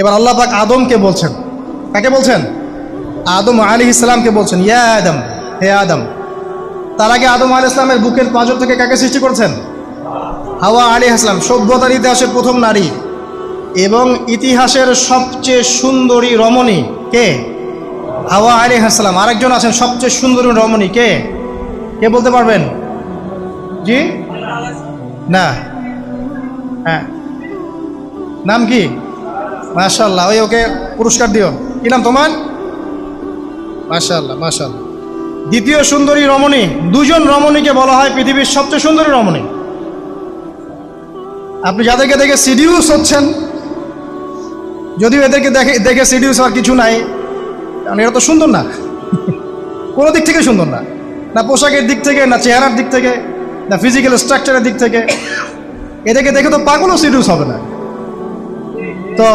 এবার আল্লাহ পাক আদমকে বলছেন, কাকে বলছেন? আদম আলাইহিস সালামকে বলছেন, ইয়া আদম, হে আদম। তার আগে আদম আলাইহিস সালামের বুকের পাঁজর থেকে কাকে সৃষ্টি করেছেন? হাওয়া আলাইহিস সালাম, সভ্যতার ইতিহাসের প্রথম নারী এবং ইতিহাসের সবচেয়ে সুন্দরী রমণী কে? হাওয়া আলাইহিস সালাম। আরেকজন আছেন সবচেয়ে সুন্দরী রমণী, কে? কে বলতে পারবেন? জি না, হ্যাঁ, নাম কি? মাশাআল্লাহ, ওই ওকে পুরস্কার দিও। কি নাম তোমার? মাশাআল্লাহ, মাশাআল্লাহ। দ্বিতীয় সুন্দরী রমণী, দুজন রমণীকে বলা হয় পৃথিবীর সবচেয়ে সুন্দরী রমণী। আপনি যাদেরকে দেখে সিডিউস হচ্ছেন, যদিও এদেরকে দেখে সিডিউস হওয়ার কিছু নাই, কারণ এরা তো সুন্দর না, কোনো দিক থেকে সুন্দর না, না পোশাকের দিক থেকে, না চেহারার দিক থেকে, না ফিজিক্যাল স্ট্রাকচারের দিক থেকে। এদেরকে দেখে তো পাগলও সিডিউস হবে না। তো